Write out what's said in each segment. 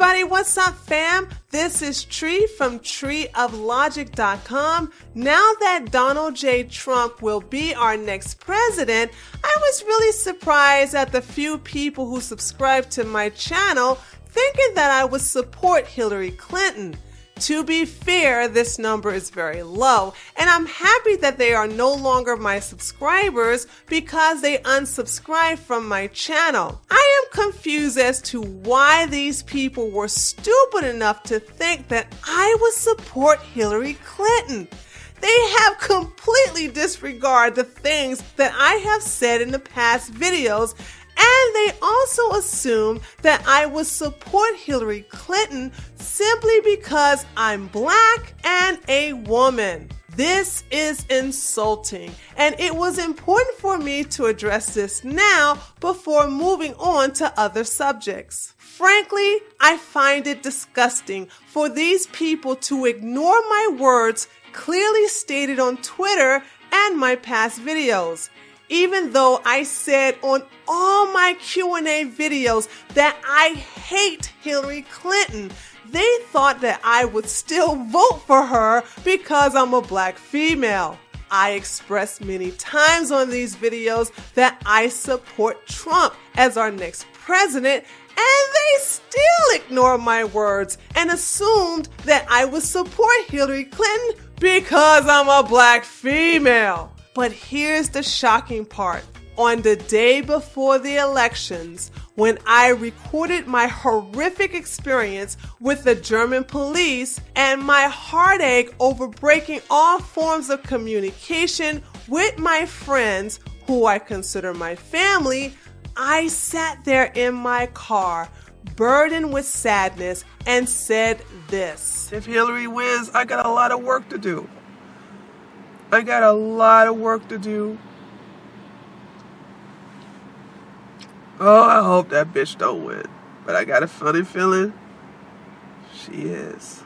everybody, what's up fam? This is Tree from treeoflogic.com. Now that Donald J. Trump will be our next president, I was really surprised at the few people who subscribe to my channel thinking that I would support Hillary Clinton. To be fair, this number is very low, and I'm happy that they are no longer my subscribers because they unsubscribed from my channel. I am confused as to why these people were stupid enough to think that I would support Hillary Clinton. They have completely disregarded the things that I have said in the past videos, and they also assume that I would support Hillary Clinton simply because I'm black and a woman. This is insulting, and it was important for me to address this now before moving on to other subjects. Frankly, I find it disgusting for these people to ignore my words clearly stated on Twitter and my past videos. Even though I said on all my Q&A videos that I hate Hillary Clinton, they thought that I would still vote for her because I'm a black female. I expressed many times on these videos that I support Trump as our next president, and they still ignored my words and assumed that I would support Hillary Clinton because I'm a black female. But here's the shocking part. On the day before the elections, when I recorded my horrific experience with the German police and my heartache over breaking all forms of communication with my friends, who I consider my family, I sat there in my car, burdened with sadness, and said this: if Hillary wins, I got a lot of work to do. I got a lot of work to do. Oh, I hope that bitch don't win. But I got a funny feeling she is.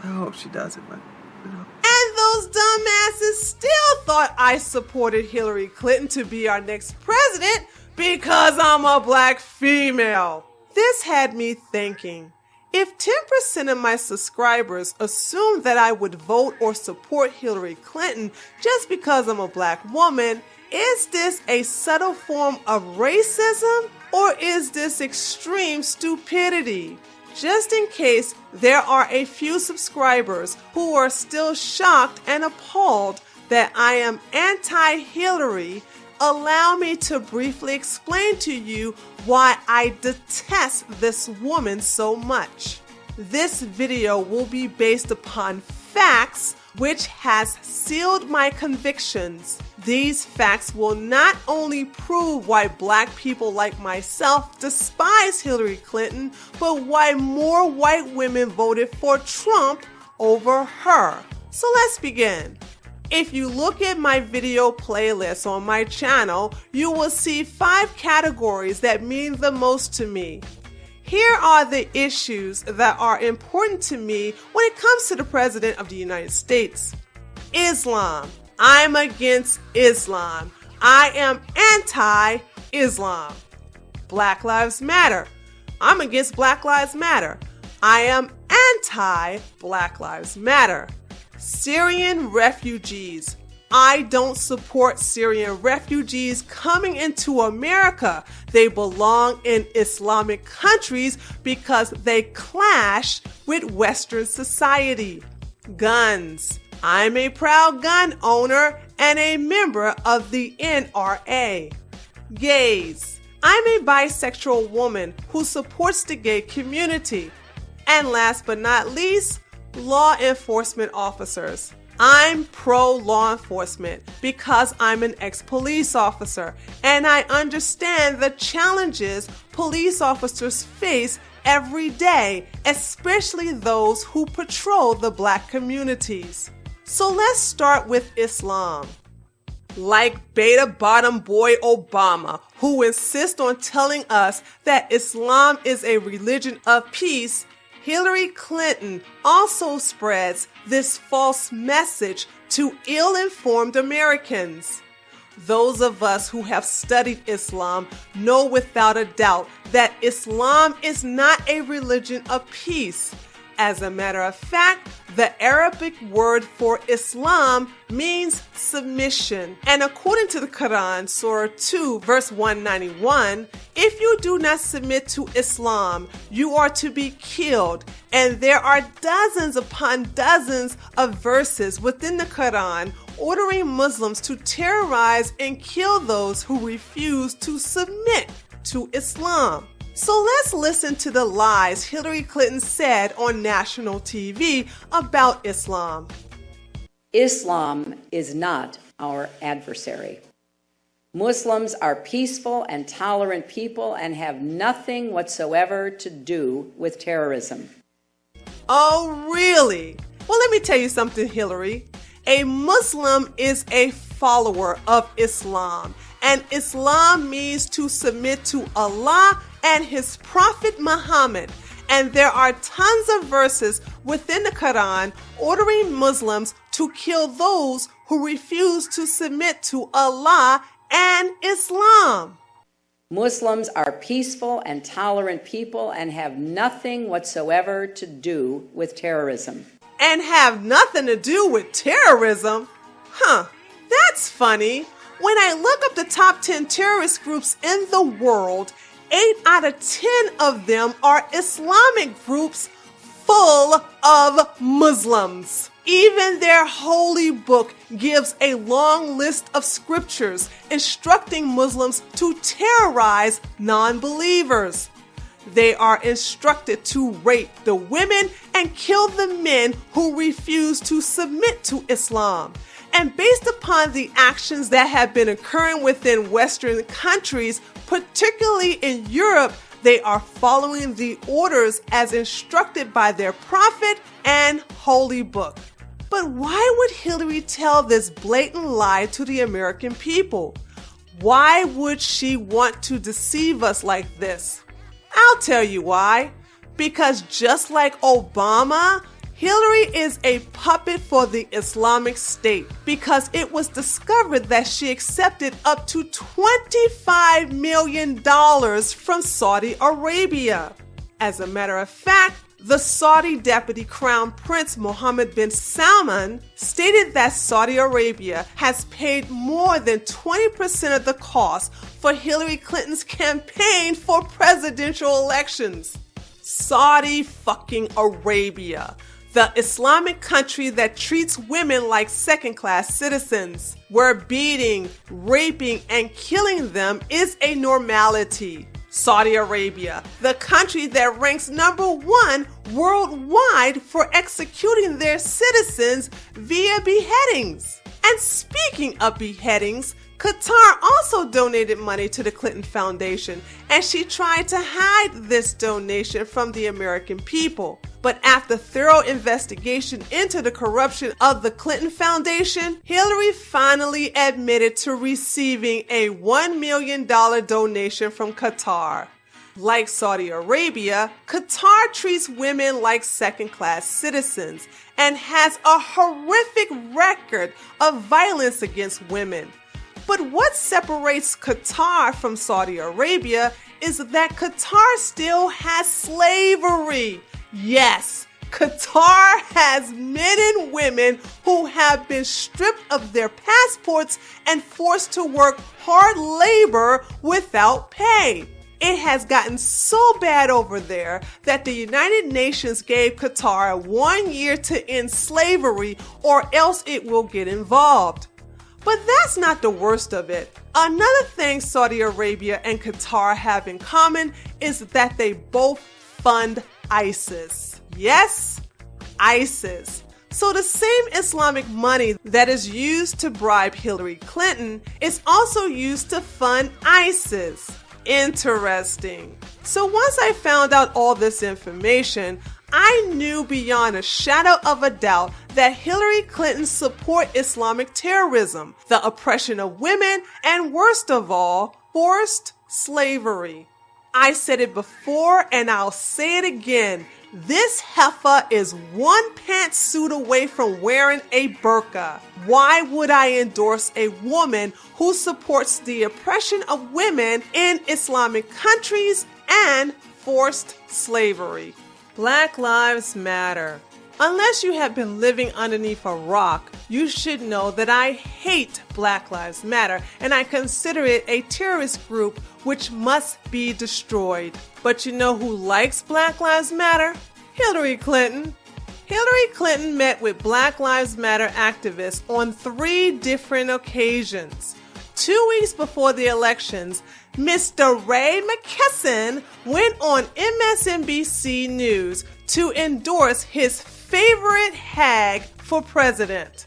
I hope she doesn't, but you know. And those dumbasses still thought I supported Hillary Clinton to be our next president because I'm a black female. This had me thinking, if 10% of my subscribers assume that I would vote or support Hillary Clinton just because I'm a black woman, is this a subtle form of racism or is this extreme stupidity? Just in case there are a few subscribers who are still shocked and appalled that I am anti-Hillary, allow me to briefly explain to you why I detest this woman so much. This video will be based upon facts which has sealed my convictions. These facts will not only prove why black people like myself despise Hillary Clinton, but why more white women voted for Trump over her. So let's begin. If you look at my video playlist on my channel, you will see 5 categories that mean the most to me. Here are the issues that are important to me when it comes to the President of the United States. Islam. I'm against Islam. I am anti-Islam. Black Lives Matter. I'm against Black Lives Matter. I am anti-Black Lives Matter. Syrian refugees. I don't support Syrian refugees coming into America. They belong in Islamic countries because they clash with Western society. Guns. I'm a proud gun owner and a member of the NRA. Gays. I'm a bisexual woman who supports the gay community. And last but not least, law enforcement officers. I'm pro-law enforcement because I'm an ex-police officer and I understand the challenges police officers face every day, especially those who patrol the black communities. So let's start with Islam. Like beta bottom boy Obama, who insists on telling us that Islam is a religion of peace, Hillary Clinton also spreads this false message to ill-informed Americans. Those of us who have studied Islam know without a doubt that Islam is not a religion of peace. As a matter of fact, the Arabic word for Islam means submission. And according to the Quran, Surah 2, verse 191, if you do not submit to Islam, you are to be killed. And there are dozens upon dozens of verses within the Quran ordering Muslims to terrorize and kill those who refuse to submit to Islam. So let's listen to the lies Hillary Clinton said on national TV about Islam. Islam is not our adversary. Muslims are peaceful and tolerant people and have nothing whatsoever to do with terrorism. Oh, really? Well, let me tell you something, Hillary. A Muslim is a follower of Islam, and Islam means to submit to Allah and his prophet Muhammad. And there are tons of verses within the Quran ordering Muslims to kill those who refuse to submit to Allah and Islam. Muslims are peaceful and tolerant people and have nothing whatsoever to do with terrorism. And have nothing to do with terrorism? Huh, that's funny. When I look up the top 10 terrorist groups in the world, 8 out of 10 of them are Islamic groups full of Muslims. Even their holy book gives a long list of scriptures instructing Muslims to terrorize non-believers. They are instructed to rape the women and kill the men who refuse to submit to Islam. And based upon the actions that have been occurring within Western countries, particularly in Europe, they are following the orders as instructed by their prophet and holy book. But why would Hillary tell this blatant lie to the American people? Why would she want to deceive us like this? I'll tell you why. Because just like Obama, Hillary is a puppet for the Islamic State because it was discovered that she accepted up to $25 million from Saudi Arabia. As a matter of fact, the Saudi Deputy Crown Prince Mohammed bin Salman stated that Saudi Arabia has paid more than 20% of the cost for Hillary Clinton's campaign for presidential elections. Saudi fucking Arabia, the Islamic country that treats women like second-class citizens, where beating, raping, and killing them is a normality. Saudi Arabia, the country that ranks #1 worldwide for executing their citizens via beheadings. And speaking of beheadings, Qatar also donated money to the Clinton Foundation, and she tried to hide this donation from the American people. But after thorough investigation into the corruption of the Clinton Foundation, Hillary finally admitted to receiving a $1 million donation from Qatar. Like Saudi Arabia, Qatar treats women like second-class citizens and has a horrific record of violence against women. But what separates Qatar from Saudi Arabia is that Qatar still has slavery. Yes, Qatar has men and women who have been stripped of their passports and forced to work hard labor without pay. It has gotten so bad over there that the United Nations gave Qatar 1 year to end slavery or else it will get involved. But that's not the worst of it. Another thing Saudi Arabia and Qatar have in common is that they both fund ISIS. Yes, ISIS. So the same Islamic money that is used to bribe Hillary Clinton is also used to fund ISIS. Interesting. So once I found out all this information, I knew beyond a shadow of a doubt that Hillary Clinton support Islamic terrorism, the oppression of women, and worst of all, forced slavery. I said it before and I'll say it again. This heifer is one pantsuit away from wearing a burqa. Why would I endorse a woman who supports the oppression of women in Islamic countries and forced slavery? Black Lives Matter. Unless you have been living underneath a rock, you should know that I hate Black Lives Matter and I consider it a terrorist group which must be destroyed. But you know who likes Black Lives Matter? Hillary Clinton. Hillary Clinton met with Black Lives Matter activists on 3 different occasions. 2 weeks before the elections, Mr. Ray McKesson went on MSNBC News to endorse his favorite hag for president.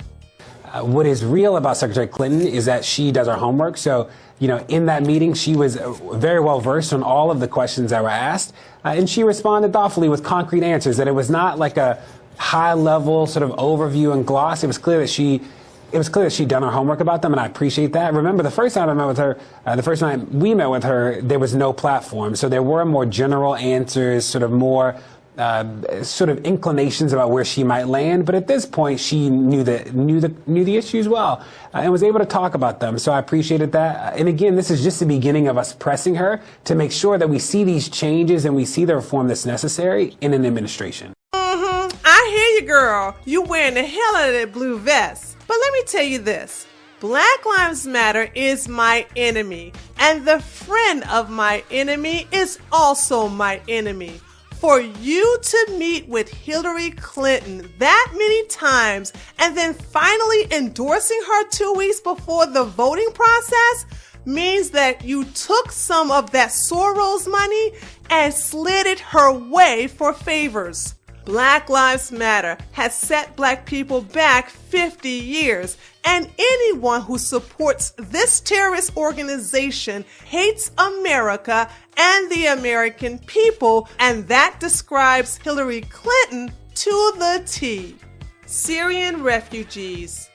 What is real about Secretary Clinton is that she does her homework. So, in that meeting, she was very well versed on all of the questions that were asked. And she responded thoughtfully with concrete answers, that it was not like a high level sort of overview and gloss. It was clear that she'd done her homework about them, and I appreciate that. Remember, the first time I met with her, the first time we met with her, there was no platform. So there were more general answers, sort of more sort of inclinations about where she might land, but at this point she knew the issues well and was able to talk about them. So I appreciated that. And again, this is just the beginning of us pressing her to make sure that we see these changes and we see the reform that's necessary in an administration. I hear you, girl. You wearing the hell out of that blue vest. But let me tell you this. Black Lives Matter is my enemy, and the friend of my enemy is also my enemy. For you to meet with Hillary Clinton that many times and then finally endorsing her 2 weeks before the voting process means that you took some of that Soros money and slid it her way for favors. Black Lives Matter has set Black people back 50 years, and anyone who supports this terrorist organization hates America and the American people, and that describes Hillary Clinton to the T. Syrian refugees.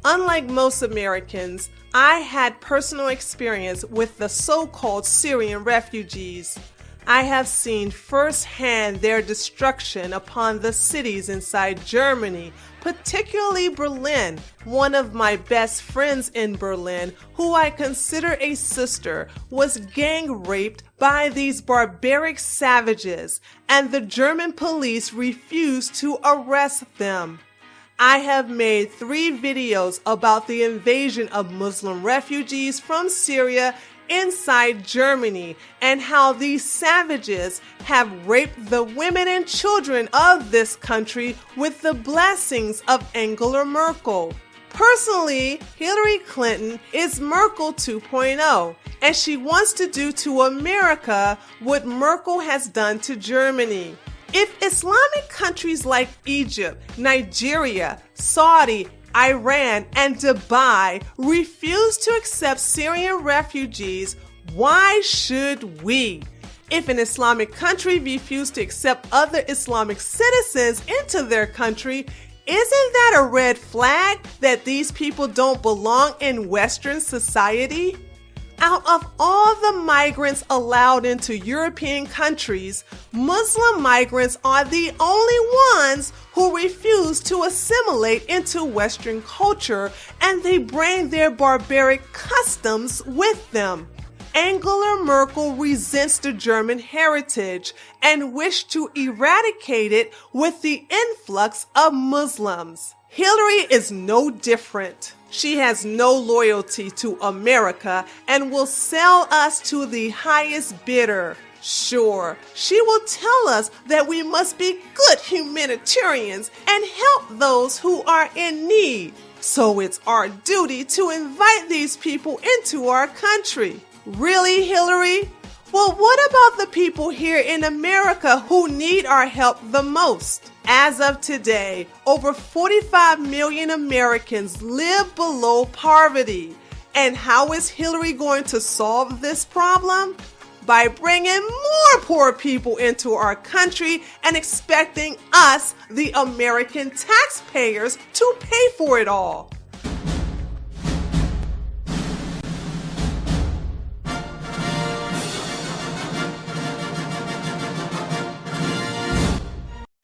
Unlike most Americans, I had personal experience with the so-called Syrian refugees. I have seen firsthand their destruction upon the cities inside Germany, particularly Berlin. One of my best friends in Berlin, who I consider a sister, was gang raped by these barbaric savages, and the German police refused to arrest them. I have made 3 videos about the invasion of Muslim refugees from Syria inside Germany and how these savages have raped the women and children of this country with the blessings of Angela Merkel. Personally, Hillary Clinton is Merkel 2.0, and she wants to do to America what Merkel has done to Germany. If Islamic countries like Egypt, Nigeria, Saudi, Iran, and Dubai refuse to accept Syrian refugees, why should we? If an Islamic country refuses to accept other Islamic citizens into their country, isn't that a red flag that these people don't belong in Western society? Out of all the migrants allowed into European countries, Muslim migrants are the only ones who refuse to assimilate into Western culture, and they bring their barbaric customs with them. Angela Merkel resents the German heritage and wished to eradicate it with the influx of Muslims. Hillary is no different. She has no loyalty to America and will sell us to the highest bidder. Sure, she will tell us that we must be good humanitarians and help those who are in need. So it's our duty to invite these people into our country. Really, Hillary? Well, what about the people here in America who need our help the most? As of today, over 45 million Americans live below poverty. And how is Hillary going to solve this problem? By bringing more poor people into our country and expecting us, the American taxpayers, to pay for it all.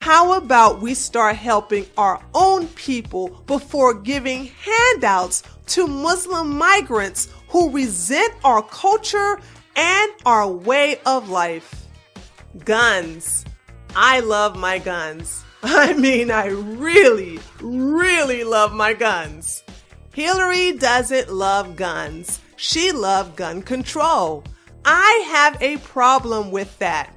How about we start helping our own people before giving handouts to Muslim migrants who resent our culture and our way of life? Guns. I love my guns. I mean, I really, really love my guns. Hillary doesn't love guns. She loves gun control. I have a problem with that.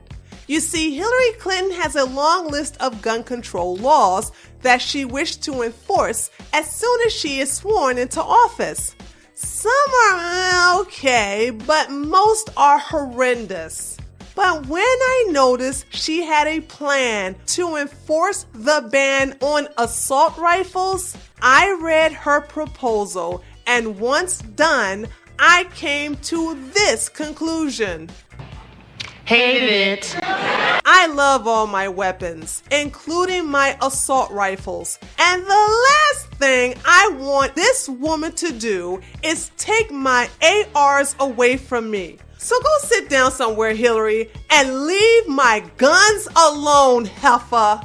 You see, Hillary Clinton has a long list of gun control laws that she wished to enforce as soon as she is sworn into office. Some are okay, but most are horrendous. But when I noticed she had a plan to enforce the ban on assault rifles, I read her proposal, and once done, I came to this conclusion. Hated it. I love all my weapons, including my assault rifles. And the last thing I want this woman to do is take my ARs away from me. So go sit down somewhere, Hillary, and leave my guns alone, heifer.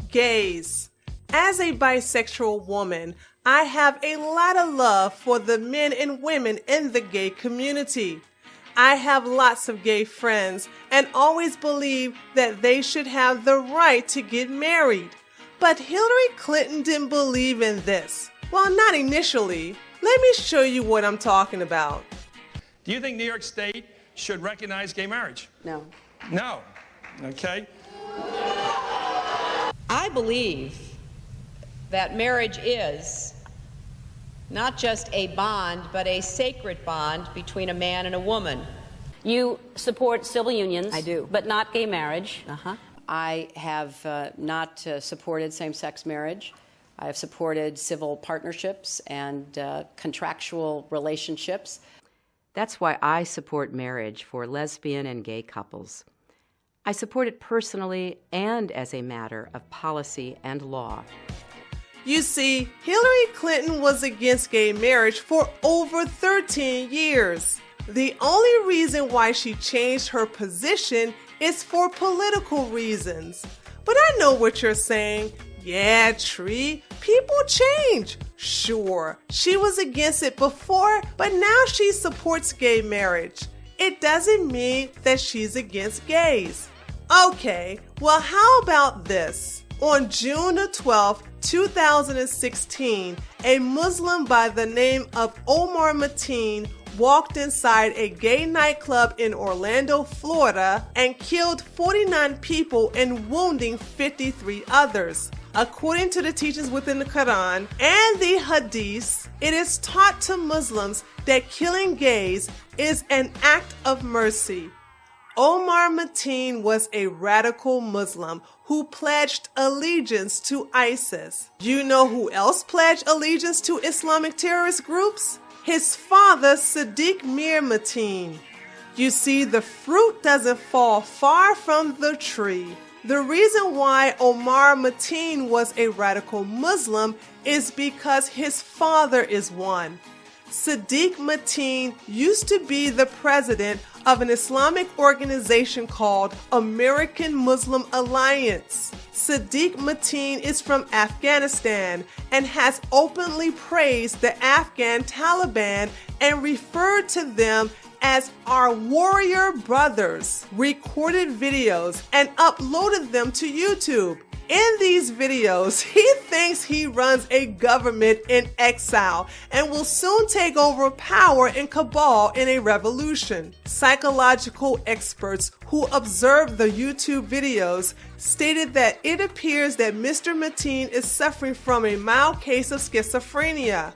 Gays. As a bisexual woman, I have a lot of love for the men and women in the gay community. I have lots of gay friends and always believe that they should have the right to get married. But Hillary Clinton didn't believe in this. Well, not initially. Let me show you what I'm talking about. Do you think New York State should recognize gay marriage? No. No. Okay. I believe that marriage is not just a bond, but a sacred bond between a man and a woman. You support civil unions. I do. But not gay marriage. I have not supported same-sex marriage. I have supported civil partnerships and contractual relationships. That's why I support marriage for lesbian and gay couples. I support it personally and as a matter of policy and law. You see, Hillary Clinton was against gay marriage for over 13 years. The only reason why she changed her position is for political reasons. But I know what you're saying. Yeah, Tree, people change. Sure, she was against it before, but now she supports gay marriage. It doesn't mean that she's against gays. Okay, well, how about this? On June 12, 2016, a Muslim by the name of Omar Mateen walked inside a gay nightclub in Orlando, Florida, and killed 49 people and wounding 53 others. According to the teachings within the Quran and the Hadiths, it is taught to Muslims that killing gays is an act of mercy. Omar Mateen was a radical Muslim who pledged allegiance to ISIS. You know who else pledged allegiance to Islamic terrorist groups? His father, Seddique Mir Mateen. You see, the fruit doesn't fall far from the tree. The reason why Omar Mateen was a radical Muslim is because his father is one. Seddique Mateen used to be the president of an Islamic organization called American Muslim Alliance. Seddique Mateen is from Afghanistan and has openly praised the Afghan Taliban and referred to them as our warrior brothers, recorded videos and uploaded them to YouTube. In these videos, he thinks he runs a government in exile and will soon take over power in Kabul in a revolution. Psychological experts who observed the YouTube videos stated that it appears that Mr. Mateen is suffering from a mild case of schizophrenia.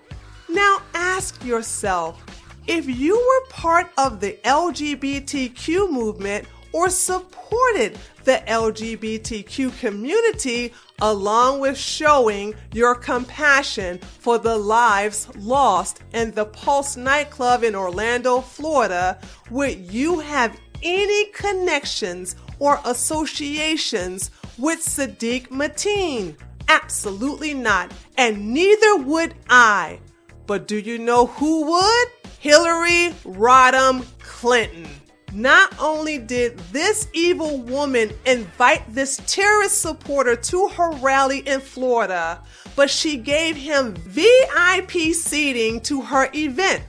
Now ask yourself, if you were part of the LGBTQ movement or supported the LGBTQ community, along with showing your compassion for the lives lost in the Pulse nightclub in Orlando, Florida, would you have any connections or associations with Seddique Mateen? Absolutely not, and neither would I. But do you know who would? Hillary Rodham Clinton. Not only did this evil woman invite this terrorist supporter to her rally in Florida, but she gave him VIP seating to her event.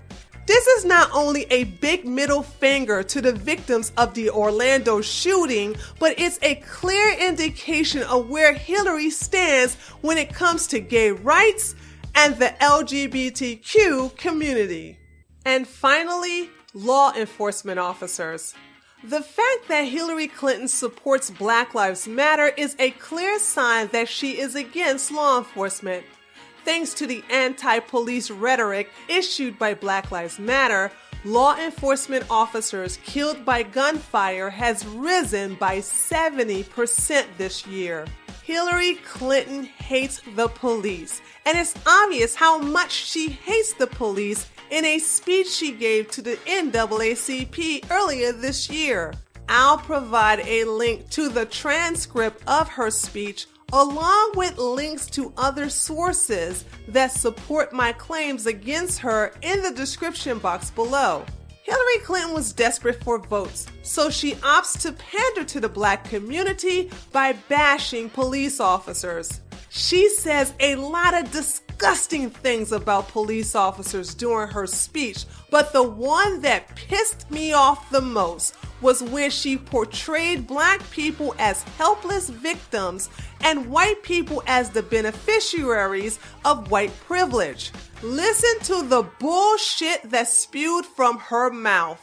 This is not only a big middle finger to the victims of the Orlando shooting, but it's a clear indication of where Hillary stands when it comes to gay rights and the LGBTQ community. And finally, law enforcement officers. The fact that Hillary Clinton supports Black Lives Matter is a clear sign that she is against law enforcement. Thanks to the anti-police rhetoric issued by Black Lives Matter, law enforcement officers killed by gunfire has risen by 70% this year. Hillary Clinton hates the police, and it's obvious how much she hates the police in a speech she gave to the NAACP earlier this year. I'll provide a link to the transcript of her speech along with links to other sources that support my claims against her in the description box below. Hillary Clinton was desperate for votes, so she opts to pander to the Black community by bashing police officers. She says a lot of disgusting things about police officers during her speech, but the one that pissed me off the most was when she portrayed Black people as helpless victims and white people as the beneficiaries of white privilege. Listen to the bullshit that spewed from her mouth.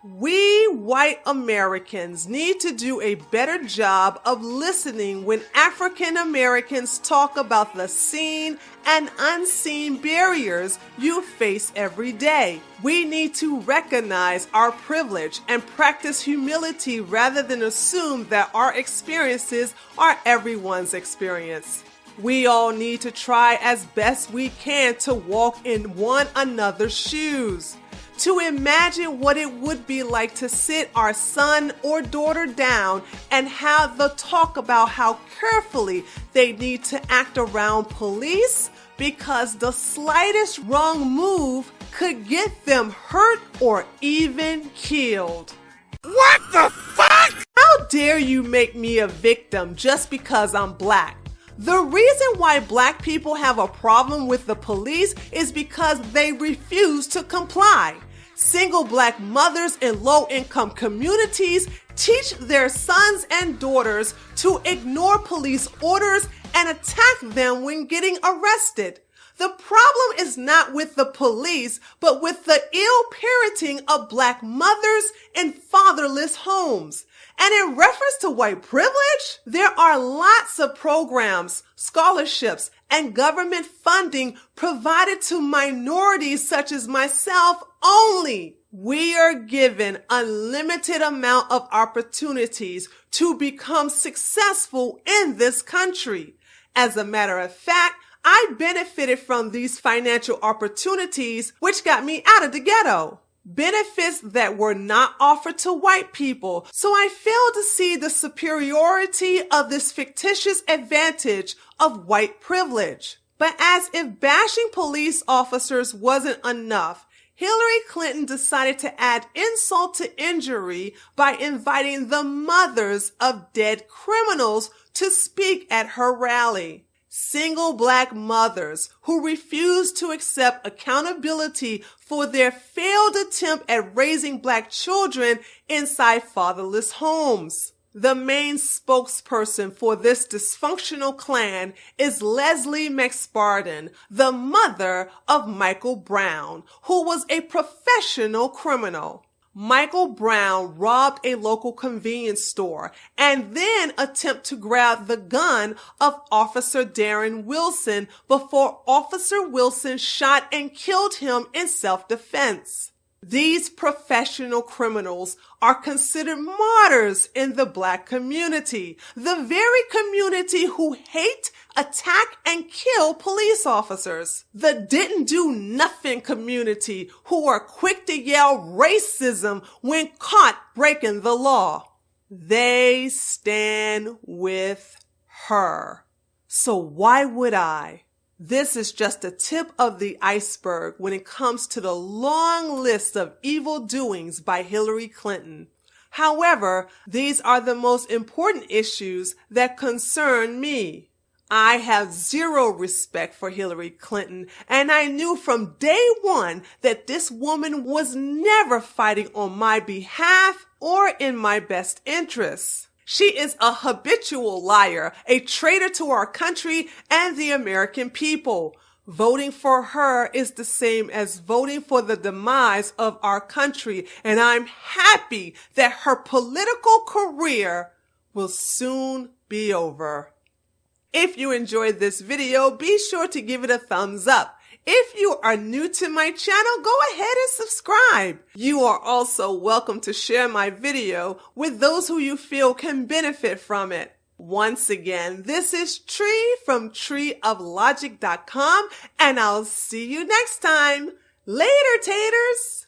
We white Americans need to do a better job of listening when African Americans talk about the seen and unseen barriers you face every day. We need to recognize our privilege and practice humility rather than assume that our experiences are everyone's experience. We all need to try as best we can to walk in one another's shoes, to imagine what it would be like to sit our son or daughter down and have the talk about how carefully they need to act around police because the slightest wrong move could get them hurt or even killed. What the fuck? How dare you make me a victim just because I'm Black? The reason why Black people have a problem with the police is because they refuse to comply. Single Black mothers in low-income communities teach their sons and daughters to ignore police orders and attack them when getting arrested. The problem is not with the police, but with the ill parenting of Black mothers in fatherless homes. And in reference to white privilege, there are lots of programs, scholarships, and government funding provided to minorities such as myself only. We are given unlimited amount of opportunities to become successful in this country. As a matter of fact, I benefited from these financial opportunities, which got me out of the ghetto. Benefits that were not offered to white people, so I failed to see the superiority of this fictitious advantage of white privilege. But as if bashing police officers wasn't enough, Hillary Clinton decided to add insult to injury by inviting the mothers of dead criminals to speak at her rally. Single Black mothers who refuse to accept accountability for their failed attempt at raising Black children inside fatherless homes. The main spokesperson for this dysfunctional clan is Leslie McSparden, the mother of Michael Brown, who was a professional criminal. Michael Brown robbed a local convenience store and then attempted to grab the gun of Officer Darren Wilson before Officer Wilson shot and killed him in self-defense. These professional criminals are considered martyrs in the Black community, the very community who hate, attack, and kill police officers. The didn't do nothing community who are quick to yell racism when caught breaking the law. They stand with her. So why would I? This is just the tip of the iceberg when it comes to the long list of evil doings by Hillary Clinton. However, these are the most important issues that concern me. I have zero respect for Hillary Clinton, and I knew from day one that this woman was never fighting on my behalf or in my best interests. She is a habitual liar, a traitor to our country and the American people. Voting for her is the same as voting for the demise of our country, and I'm happy that her political career will soon be over. If you enjoyed this video, be sure to give it a thumbs up. If you are new to my channel, go ahead and subscribe. You are also welcome to share my video with those who you feel can benefit from it. Once again, this is Tree from treeoflogic.com, and I'll see you next time. Later, taters!